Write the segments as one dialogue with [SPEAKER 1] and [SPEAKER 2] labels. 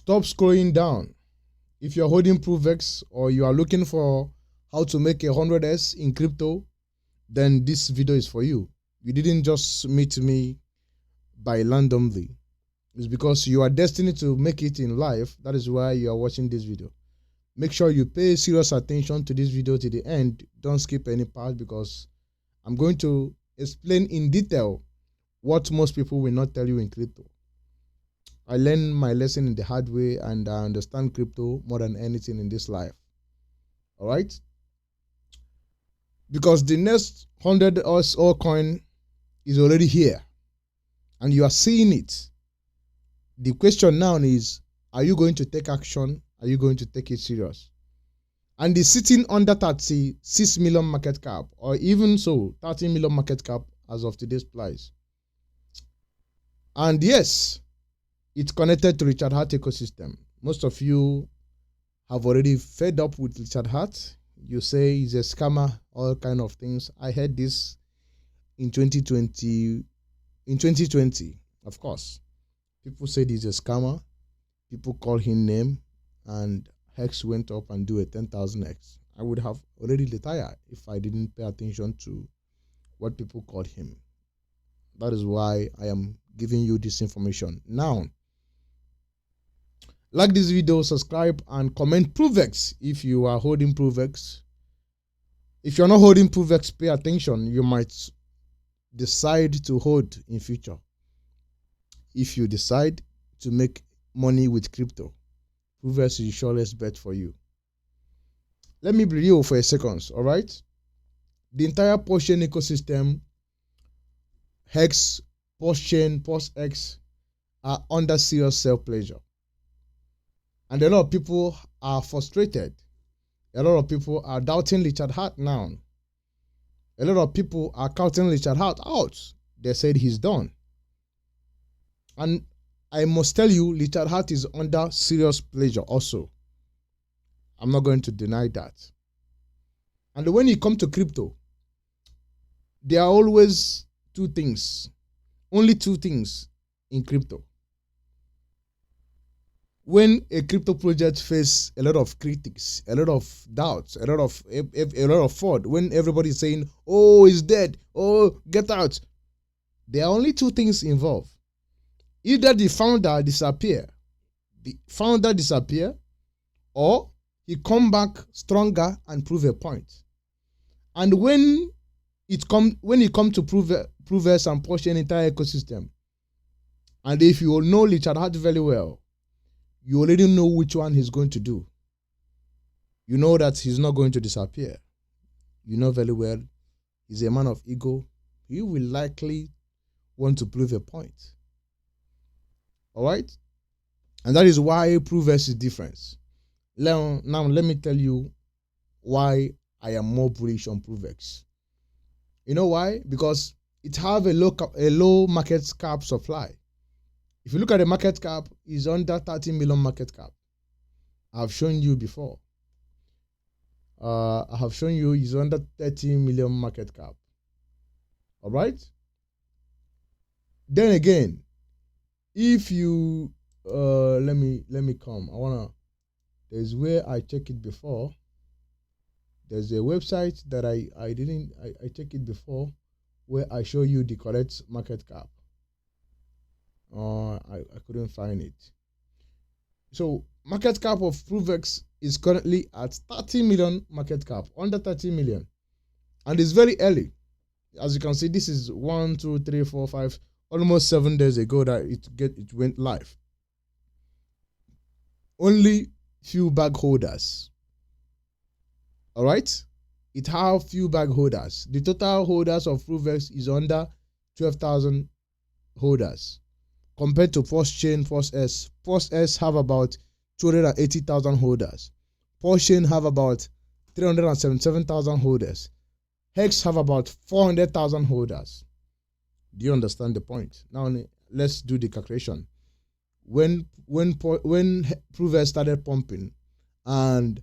[SPEAKER 1] Stop scrolling down. If you're holding ProveX or you are looking for how to make 100S in crypto, then this video is for you. You didn't just meet me by randomly. It's because you are destined to make it in life. That is why you are watching this video. Make sure you pay serious attention to this video to the end. Don't skip any part, because I'm going to explain in detail what most people will not tell you in crypto. I learned my lesson in the hard way, and I understand crypto more than anything in this life. All right? Because the next 100 or coin is already here, and you are seeing it. The question now is, are you going to take action? Are you going to take it serious? And it's sitting under 36 million market cap, or even so, 30 million market cap as of today's price. And yes, it's connected to Richard Heart ecosystem. Most of you have already fed up with Richard Heart. You say he's a scammer, all kind of things. I heard this in 2020. In 2020, of course, people said he's a scammer. People call him name, and Hex went up and do a 10,000x. I would have already retired if I didn't pay attention to what people called him. That is why I am giving you this information. Now, like this video, subscribe, and comment ProveX if you are holding ProveX. If you're not holding ProveX, pay attention. You might decide to hold in future. If you decide to make money with crypto, ProveX is the surest bet for you. Let me review for a second, all right? The entire PulseChain ecosystem, Hex, PulseChain, PulseX, are under serious self-pleasure. And a lot of people are frustrated. A lot of people are doubting Richard Heart now. A lot of people are counting Richard Heart out. They said he's done. And I must tell you, Richard Heart is under serious pleasure also. I'm not going to deny that. And when you come to crypto, there are always two things. Only two things in crypto. When a crypto project faces a lot of critics, a lot of doubts, a lot of fraud, when everybody is saying, oh, he's dead, oh, get out, there are only two things involved. Either the founder disappear, or he come back stronger and prove a point. And when it come to ProveX and PulseChain entire ecosystem, and if you all know Richard Heart very well, you already know which one he's going to do. You know that he's not going to disappear. You know very well he's a man of ego. He will likely want to prove a point. All right? And that is why ProveX is different. Now let me tell you why I am more bullish on ProveX. You know why? Because it have a low market cap supply. If you look at the market cap, it's under 30 million market cap. I've shown you before. I have shown you it's under 30 million market cap. All right? Then again, if you let me come. There's where I check it before. There's a website that I check it before where I show you the correct market cap. I couldn't find it. So market cap of ProveX is currently at 30 million market cap, under 30 million, and it's very early. As you can see, this is 1, 2, 3, 4, 5, almost 7 days ago that it went live. Only few bag holders. All right, it have few bag holders. The total holders of ProveX is under 12,000 holders. Compared to PulseChain, PulseX. PulseX have about 280,000 holders. PulseChain have about 377,000 holders. Hex have about 400,000 holders. Do you understand the point? Now let's do the calculation. When ProveX started pumping and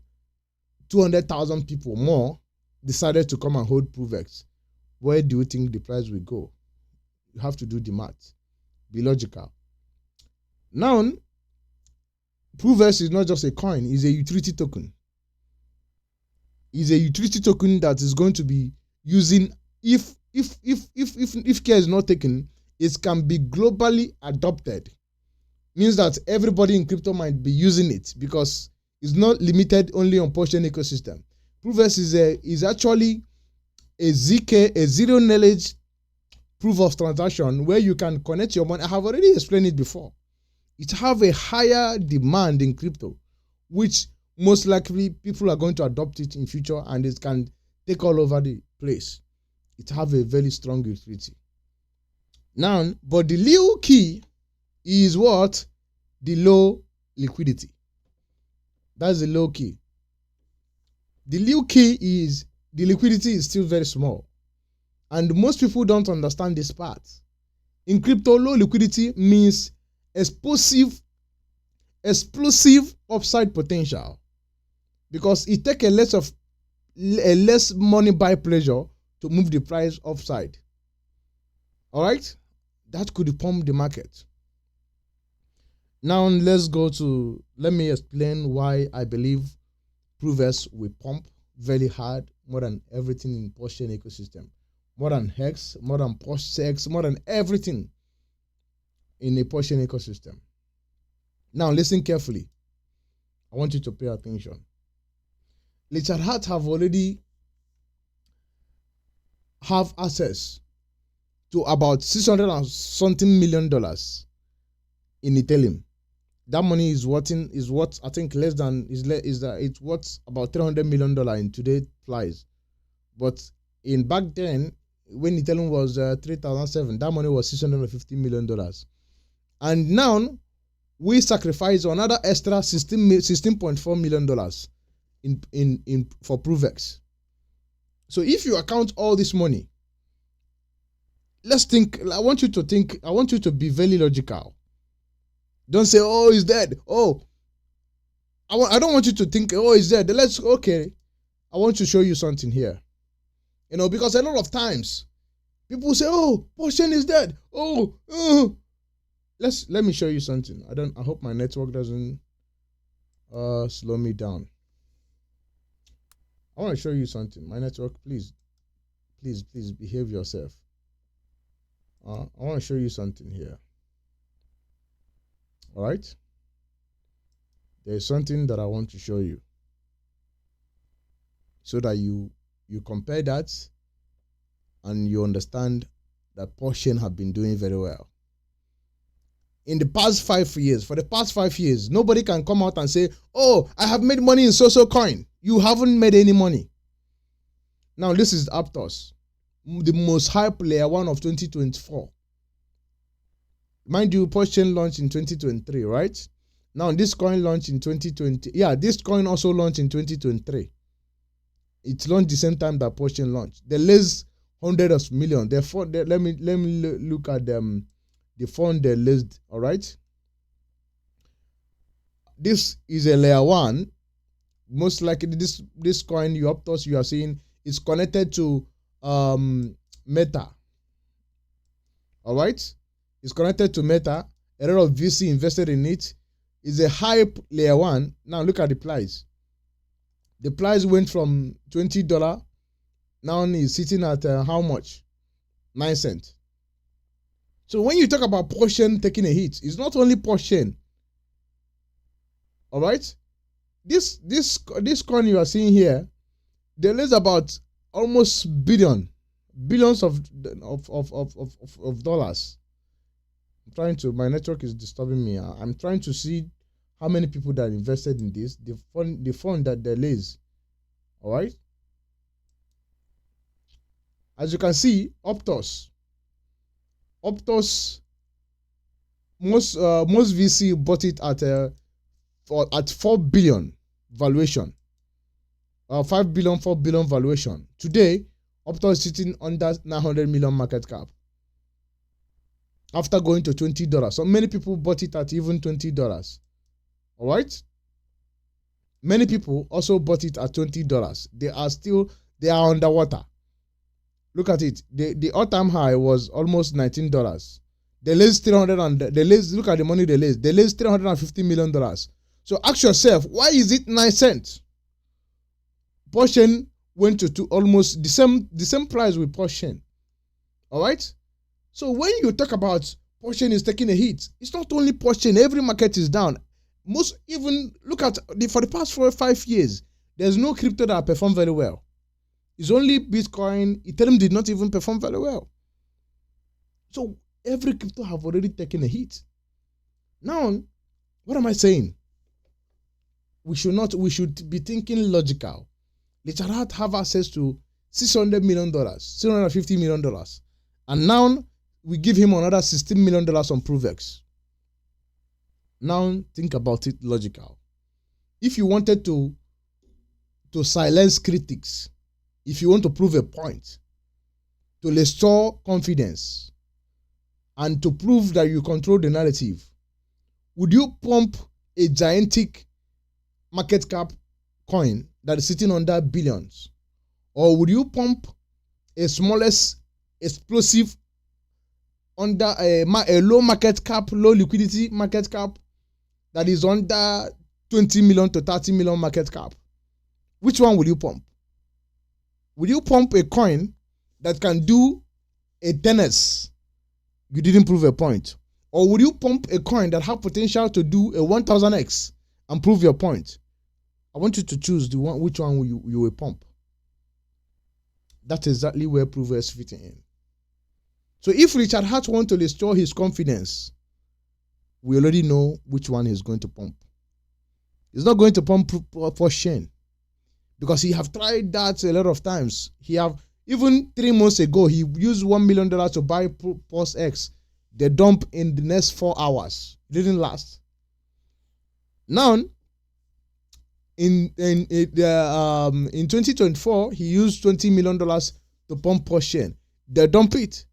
[SPEAKER 1] 200,000 people more decided to come and hold ProveX, where do you think the price will go? You have to do the math. Be logical. Now, ProveX is not just a coin, it's a utility token. It's a utility token that is going to be using, if care is not taken, it can be globally adopted. Means that everybody in crypto might be using it because it's not limited only on PulseChain ecosystem. ProveX is actually a ZK, a zero knowledge proof of transaction where you can connect your money. I have already explained it before. It have a higher demand in crypto, which most likely people are going to adopt it in future, and it can take all over the place. It have a very strong utility. Now, but the little key is what? The low liquidity. That's the low key. The little key is the liquidity is still very small. And most people don't understand this part. In crypto, low liquidity means explosive upside potential, because it takes a less money buy pressure to move the price upside. All right, that could pump the market. Now let me explain why I believe ProveX will pump very hard, more than everything in PulseChain ecosystem, more than Hex, more than PulseX, more than everything in the PulseChain ecosystem. Now listen carefully. I want you to pay attention. Richard Hart have already have access to about $600 and something million in Ethereum. That money is what I think less than it's worth about $300 million in today's price. But in back then, when Ethereum was 3,007, that money was $650 million. And now we sacrifice another extra $16.4 million in for ProveX. So if you account all this money, let's think. I want you to be very logical. Don't say, oh, he's dead. Oh, I don't want you to think, oh, he's dead. Okay. I want to show you something here. Because a lot of times people say, oh, PulseChain is dead. Let me show you something. I hope my network doesn't slow me down. I want to show you something. My network, please behave yourself. I want to show you something here. All right. There's something that I want to show you, so that you compare that and you understand that PulseChain have been doing very well. In the past 5 years, for the past 5 years, nobody can come out and say, oh, I have made money in so-so coin. You haven't made any money. Now, this is Aptos, the most hype layer 1 of 2024. Mind you, PulseChain launched in 2023, right? Now, this coin launched in 2020. Yeah, this coin also launched in 2023. It launched the same time that PulseChain launched. They raised hundreds of millions. Therefore, let me look at them. The fund they raised. All right. This is a layer 1. Most likely, this coin Aptos you are seeing is connected to Meta. All right. It's connected to Meta. A lot of VC invested in it. It's a hype layer 1. Now look at the price. The price went from $20. Now it's sitting at how much? 9 cents. So when you talk about PulseChain taking a hit, it's not only PulseChain. All right. This coin you are seeing here, there is about almost billions of dollars. My network is disturbing me. I'm trying to see how many people that invested in this, the fund that they raised. All right. As you can see, Aptos, most VC bought it at 4 billion valuation, 5 billion, 4 billion valuation. Today, Aptos is sitting under 900 million market cap. After going to $20. So many people bought it at even $20. All right. Many people also bought it at $20. They are underwater. Look at it. The all-time high was almost $19. They raised look at the money they raised. They raised $350 million. So ask yourself, why is it 9 cents? PulseChain went to almost the same price with PulseChain. All right. So when you talk about PulseChain is taking a hit, it's not only PulseChain. Every market is down. Even look at for the past 4 or 5 years, there's no crypto that performed very well. It's only Bitcoin. Ethereum did not even perform very well. So every crypto have already taken a hit. Now, what am I saying? We should be thinking logical. Richard Hart have access to $600 million, $650 million. And now we give him another $16 million on ProveX. Now think about it logical. If you wanted to silence critics, if you want to prove a point, to restore confidence, and to prove that you control the narrative, would you pump a gigantic market cap coin that is sitting under billions? Or would you pump a smallest explosive under a low market cap, low liquidity market cap that is under 20 million to 30 million market cap? Which one will you pump? Will you pump a coin that can do a 10x? You didn't prove a point. Or would you pump a coin that have potential to do a 1000x and prove your point? I want you to choose which one you will pump. That's exactly where ProveX fitting in. So if Richard Hart wants to restore his confidence, we already know which one he's going to pump. He's not going to pump PulseChain because he have tried that a lot of times. He have, even 3 months ago, he used $1 million to buy PulseX. They dump in the next 4 hours. It didn't last. Now, in 2024, he used $20 million to pump PulseChain. They dump it.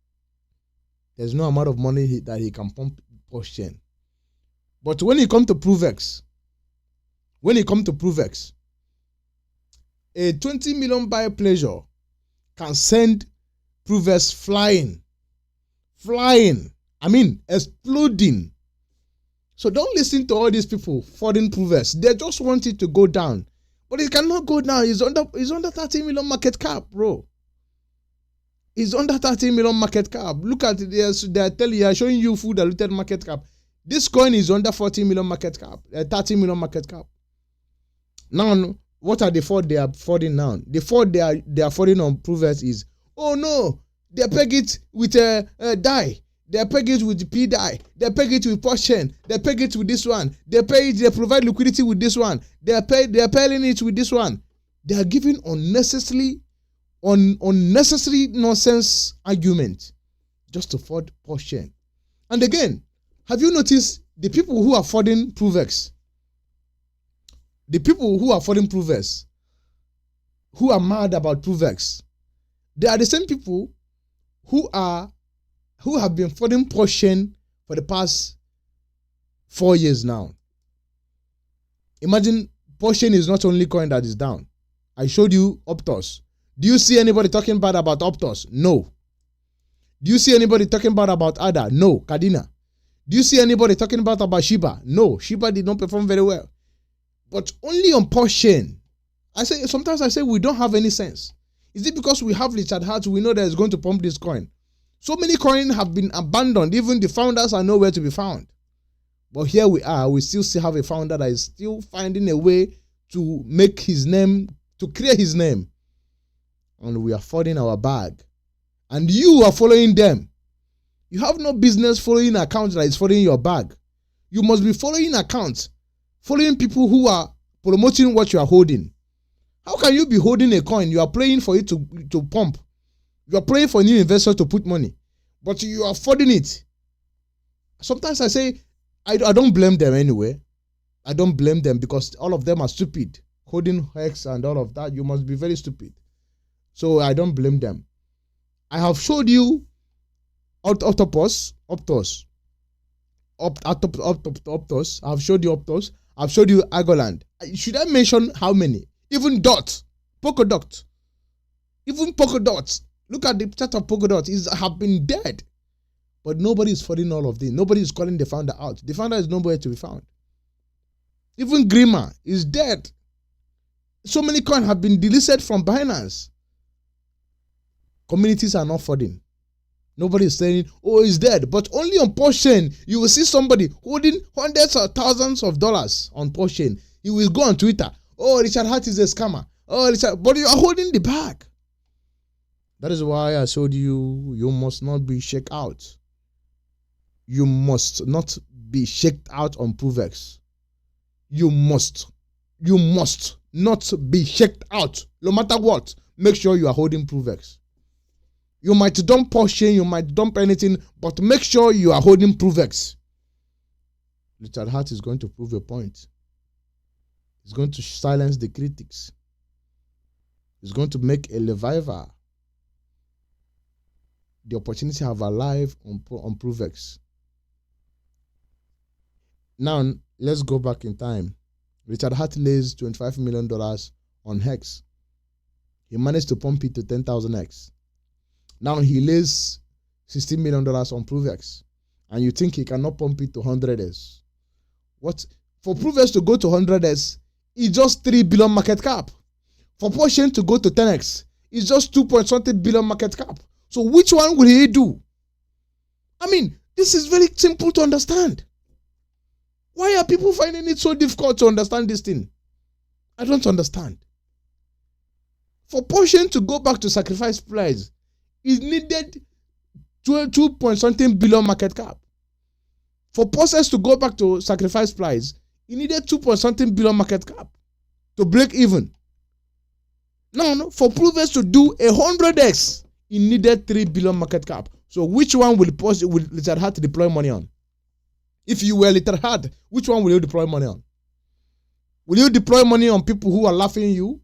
[SPEAKER 1] There's no amount of money that he can pump PulseChain. But when it comes to ProveX, a 20 million buy pleasure can send ProveX flying. I mean, exploding. So don't listen to all these people falling ProveX. They just want it to go down. But it cannot go down. It's under 30 million market cap, bro. It's under 30 million market cap. Look at it. They are showing you full diluted market cap. This coin is under 40 million market cap, 30 million market cap. Now, what are the fault they are falling now? The fault they are falling on ProveX is, oh no, they peg it with a DAI. They peg it with P DAI. They peg it with PulseChain. They peg it with this one. They provide liquidity with this one. They are pairing it with this one. They are giving unnecessary nonsense argument just to afford PulseChain. And again, have you noticed the people who are affording ProveX? The people who are affording ProveX, who are mad about ProveX, they are the same people who have been affording PulseChain for the past 4 years now. Imagine PulseChain is not only coin that is down. I showed you Optos. Do you see anybody talking bad about Optos? No. Do you see anybody talking bad about ADA? No. Cardina. Do you see anybody talking about Shiba? No. Shiba did not perform very well. But only on PulseChain. Sometimes I say we don't have any sense. Is it because we have Richard Hart, we know that it's going to pump this coin? So many coins have been abandoned. Even the founders are nowhere to be found. But here we are. We still have a founder that is still finding a way to make his name, to create his name. And we are folding our bag. And you are following them. You have no business following accounts that is following your bag. You must be following accounts, following people who are promoting what you are holding. How can you be holding a coin? You are praying for it to pump. You are praying for new investors to put money. But you are folding it. Sometimes I say, I don't blame them anyway. I don't blame them because all of them are stupid. Holding Hex and all of that, you must be very stupid. So I don't blame them. I have showed you Optos. I've showed you Optos. I've showed you Agoland. Should I mention how many? Even Polkadot. Even Polkadot. Look at the chart of Polkadot. Have been dead. But nobody is following all of this. Nobody is calling the founder out. The founder is nowhere to be found. Even Grima is dead. So many coins have been deleted from Binance. Communities are not funding. Nobody is saying, oh, it's dead. But only on PulseChain, you will see somebody holding hundreds of thousands of dollars on PulseChain. He will go on Twitter. Oh, Richard Hart is a scammer. Oh, Richard, but you are holding the bag. That is why I showed you, you must not be shaken out. You must not be shaken out on ProveX. You must not be shaken out. No matter what, make sure you are holding ProveX. You might dump PulseChain, you might dump anything, but make sure you are holding ProveX. Richard Hart is going to prove a point. He's going to silence the critics. He's going to make a revival. The opportunity have alive on ProveX. Now, let's go back in time. Richard Hart lays $25 million on Hex. He managed to pump it to 10,000x. Now he lays $16 million on ProveX. And you think he cannot pump it to 100s. What? For ProveX to go to 100s, it's just 3 billion market cap. For PulseChain to go to 10x, it's just 2.something billion market cap. So which one will he do? I mean, this is very simple to understand. Why are people finding it so difficult to understand this thing? I don't understand. For PulseChain to go back to sacrifice price, it needed 2.something billion market cap. For PulseX to go back to sacrifice price, it needed 2.something billion market cap to break even. No, for ProveX to do 100x, it needed 3 billion market cap. So which one will Richard Hart deploy money on? If you were Richard Hart, which one will you deploy money on? Will you deploy money on people who are laughing at you?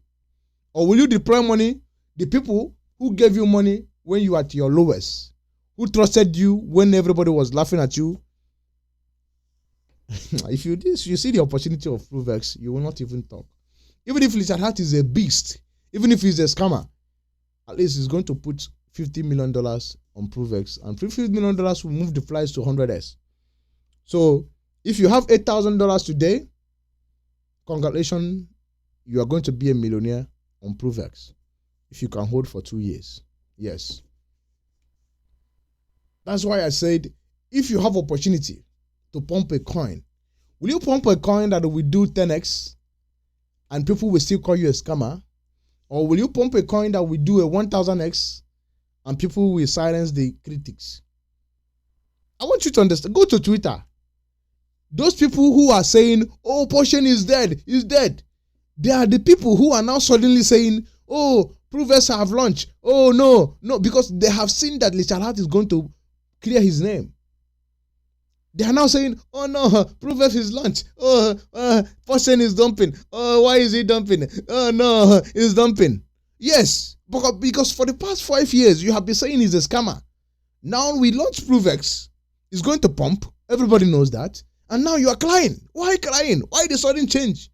[SPEAKER 1] Or will you deploy money the people who gave you money when you were at your lowest? Who trusted you when everybody was laughing at you? If you see the opportunity of ProveX, you will not even talk. Even if Richard Hart is a beast, even if he's a scammer, at least he's going to put $50 million on ProveX, and $50 million will move the price to 100s. So if you have $8,000 today, congratulations, you are going to be a millionaire on ProveX if you can hold for 2 years. Yes. That's why I said, if you have opportunity to pump a coin, will you pump a coin that will do 10x and people will still call you a scammer? Or will you pump a coin that will do a 1000x and people will silence the critics? I want you to understand. Go to Twitter. Those people who are saying, oh, PulseChain is dead, they are the people who are now suddenly saying, oh, ProveX have launched. Oh, no, because they have seen that Richard Hart is going to clear his name. They are now saying, oh no, ProveX is launched. Oh, PulseChain is dumping. Oh, why is he dumping? Oh no, he's dumping. Yes, because for the past 5 years, you have been saying he's a scammer. Now we launched ProveX. It's going to pump. Everybody knows that. And now you are crying. Why crying? Why the sudden change?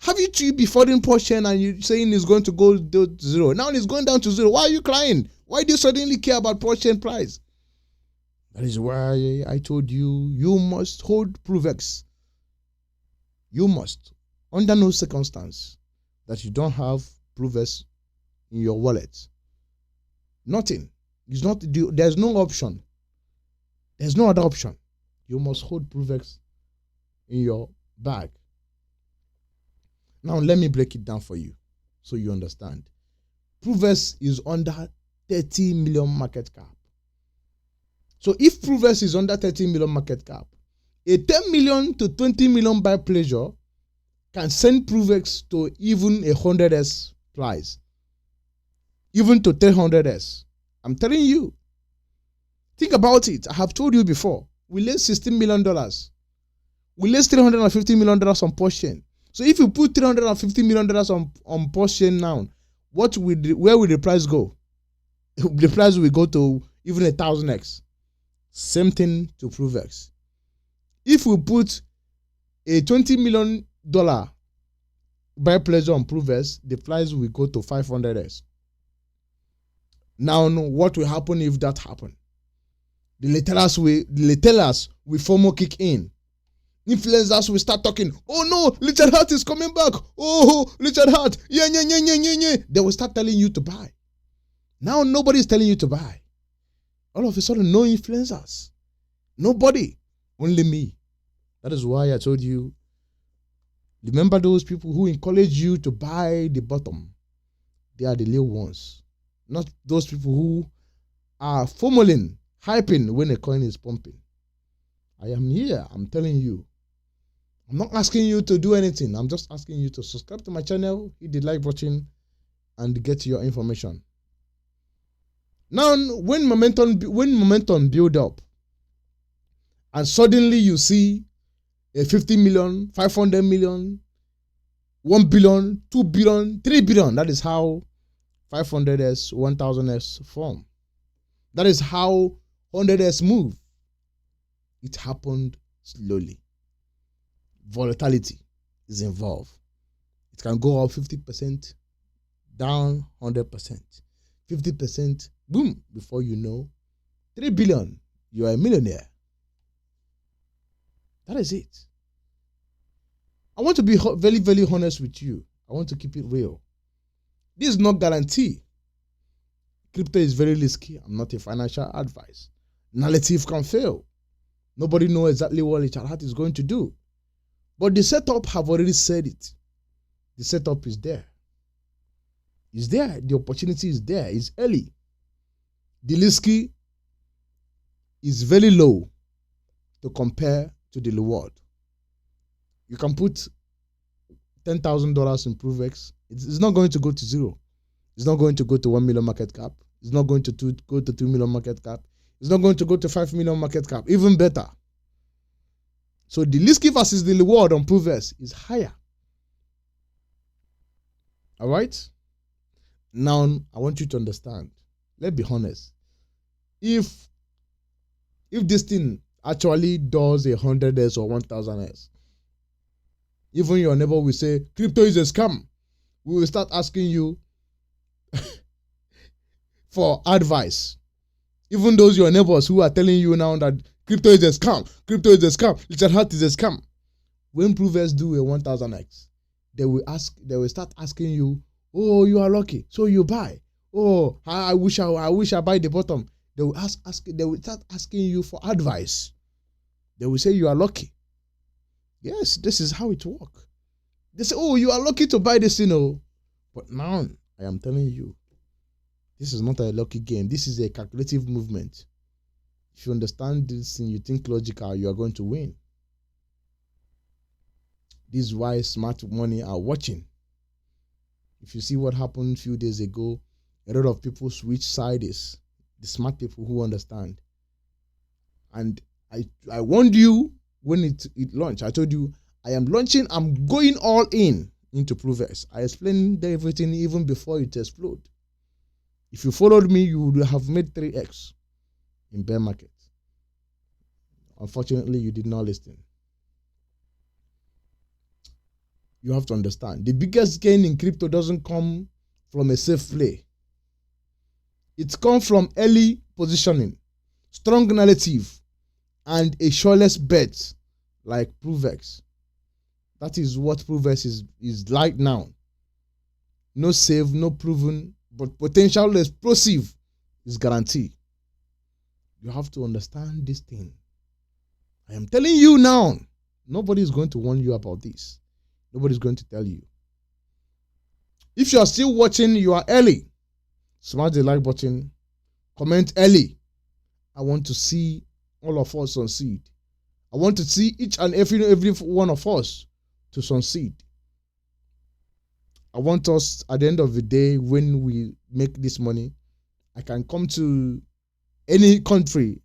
[SPEAKER 1] Have you before in PulseChain and you saying it's going to go to zero? Now it's going down to zero. Why are you crying? Why do you suddenly care about PulseChain price? That is why I told you, you must hold ProveX. You must, under no circumstance, that you don't have ProveX in your wallet. Nothing. It's not. There's no option. There's no other option. You must hold ProveX in your bag. Now let me break it down for you so you understand. ProveX is under 30 million market cap. So if ProveX is under 30 million market cap, a 10 million to 20 million buy pleasure can send ProveX to even 100s price, even to 300s. I'm telling you. Think about it. I have told you before. We raised $16 million. We raised $350 million on PulseChain. So if you put $350 million on PulseChain now, where will the price go? The price will go to even 1,000x. Same thing to ProveX. If we put a $20 million buy pleasure on ProveX, the price will go to 500x. Now, what will happen if that happens? The retailers will FOMO kick in. Influencers will start talking. Oh no, Richard Hart is coming back. Oh, Richard Hart. Yeah. They will start telling you to buy. Now nobody is telling you to buy. All of a sudden, no influencers. Nobody. Only me. That is why I told you, remember those people who encourage you to buy the bottom. They are the little ones. Not those people who are formalin, hyping when a coin is pumping. I am here. I'm telling you. I'm not asking you to do anything. I'm just asking you to subscribe to my channel, hit the like button, and get your information. Now, when momentum build up, and suddenly you see a 50 million, 500 million, 1 billion, 2 billion, 3 billion. That is how 500s, 1000s form. That is how 100s move. It happened slowly. Volatility is involved. It can go up 50%, down 100%. 50%, boom, before you know, 3 billion, you are a millionaire. That is it. I want to be very, very honest with you. I want to keep it real. This is not guarantee. Crypto is very risky. I'm not a financial advice. Narrative can fail. Nobody knows exactly what Richard Hart is going to do. But the setup have already said it. The setup is there. It's there. The opportunity is there. It's early. The risky is very low to compare to the reward. You can put $10,000 in ProveX. It's not going to go to zero. It's not going to go to 1 million market cap. It's not going to go to 2 million market cap. It's not going to go to 5 million market cap. Even better. So the risky versus the reward on ProveX is higher. All right? Now, I want you to understand. Let's be honest. If this thing actually does 100s or 1000s, even your neighbor will say, crypto is a scam. We will start asking you for advice. Even those your neighbors who are telling you now that crypto is a scam, crypto is a scam, Richard Hart is a scam. When ProveX do a 1000x, they will start asking you, oh, you are lucky, so you buy. Oh, I wish I buy the bottom. They will start asking you for advice. They will say you are lucky. Yes, this is how it works. They say, oh, you are lucky to buy this, But now, I am telling you, this is not a lucky game. This is a calculative movement. If you understand this and you think logical, you are going to win. This is why smart money are watching. If you see what happened a few days ago, a lot of people switch sides. The smart people who understand. And I warned you when it launched. I told you, I am launching, I'm going all into ProveX. I explained everything even before it exploded. If you followed me, you would have made 3x in bear market. Unfortunately, you did not listen. You have to understand. The biggest gain in crypto doesn't come from a safe play. It comes from early positioning, strong narrative, and a sureless bet like ProveX. That is what ProveX is like now. No save, no proven, but potential explosive is guaranteed. You have to understand this thing. I am telling you now, nobody is going to warn you about this. Nobody is going to tell you. If you are still watching, you are early. Smash the like button. Comment early. I want to see all of us succeed. I want to see each and every one of us to succeed. I want us, at the end of the day, when we make this money, I can come to any country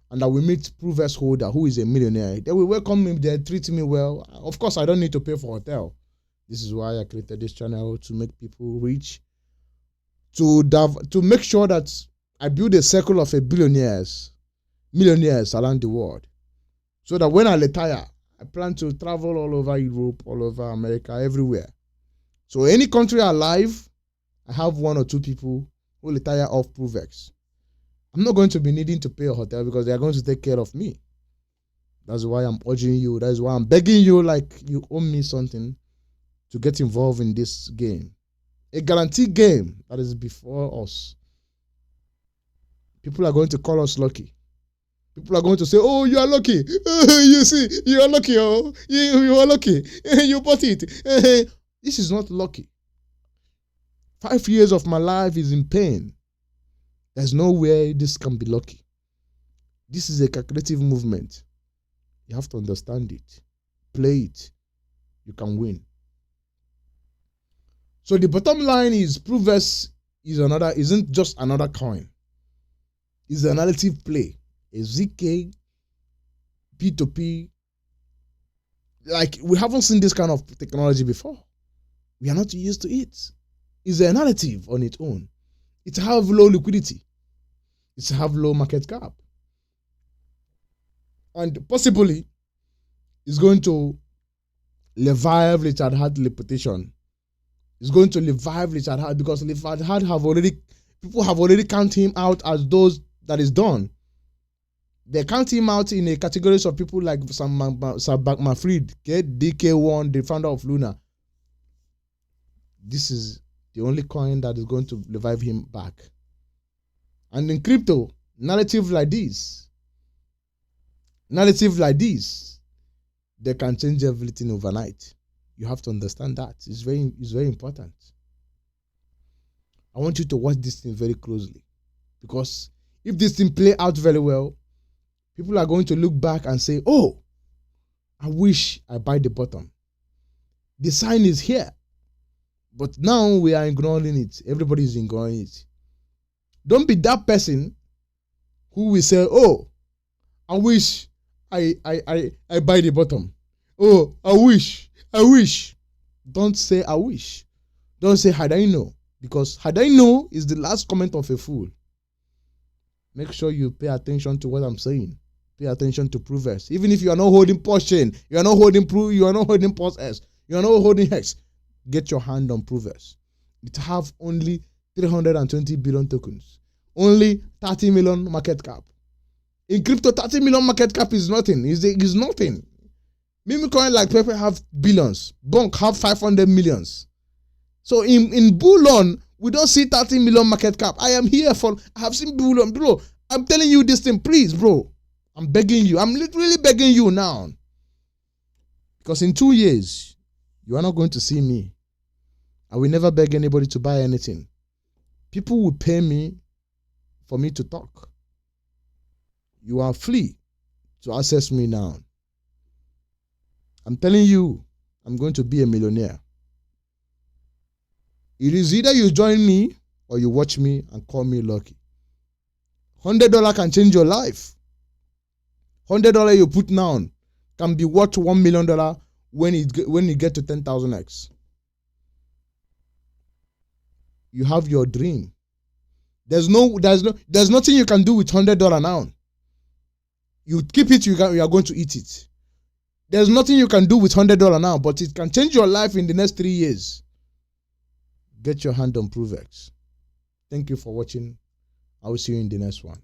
[SPEAKER 1] and I will meet ProveX holder who is a millionaire. They will welcome me, they treat me well. Of course, I don't need to pay for hotel. This is why I created this channel, to make people rich, to make sure that I build a circle of millionaires around the world. So that when I retire, I plan to travel all over Europe, all over America, everywhere. So any country alive, I have 1 or 2 people who retire off ProveX. I'm not going to be needing to pay a hotel because they are going to take care of me. That's why I'm urging you. That's why I'm begging you, like you owe me something, to get involved in this game. A guaranteed game that is before us. People are going to call us lucky. People are going to say, oh, you are lucky. You see, you are lucky. Oh, you are lucky. You bought it. This is not lucky. 5 years of my life is in pain. There's no way this can be lucky. This is a calculative movement. You have to understand it. Play it. You can win. So the bottom line is ProveX isn't just another coin. It's an narrative play. A ZK, P2P. Like, we haven't seen this kind of technology before. We are not used to it. It's a narrative on its own. It have low liquidity. It have low market cap. And possibly, it's going to revive Richard Hart reputation. It's going to revive Richard Hart because Richard Hart people have already counted him out as those that is done. They count him out in a categories of people like Sam Bankman-Fried, DK1, the founder of Luna. This is the only coin that is going to revive him back. And in crypto, narrative like this, they can change everything overnight. You have to understand that. It's very important. I want you to watch this thing very closely, because if this thing play out very well, people are going to look back and say, oh, I wish I buy the bottom. The sign is here. But now we are ignoring it. Everybody is ignoring it. Don't be that person who will say, oh, I wish I buy the bottom. Oh, I wish. Don't say I wish. Don't say had I know. Because had I know is the last comment of a fool. Make sure you pay attention to what I'm saying. Pay attention to ProveX. Even if you are not holding PulseChain, you are not holding PulseX, you are not holding Hex, get your hand on ProveX. It have only 320 billion tokens. Only 30 million market cap. In crypto, 30 million market cap is nothing. It's nothing. Meme coin like Pepe have billions. Bonk have 500 millions. So in Bullion, we don't see 30 million market cap. I have seen Bullion. Bro, I'm telling you this thing, please, bro. I'm begging you. I'm literally begging you now. Because in 2 years, you are not going to see me. I will never beg anybody to buy anything. People will pay me for me to talk. You are free to access me now. I'm telling you, I'm going to be a millionaire. It is either you join me or you watch me and call me lucky. $100 can change your life. $100 you put now can be worth $1 million when you get to 10,000x. You have your dream. There's nothing you can do with $100 now. You keep it, you are going to eat it. There's nothing you can do with $100 now, but it can change your life in the next 3 years. Get your hand on ProveX. Thank you for watching. I will see you in the next one.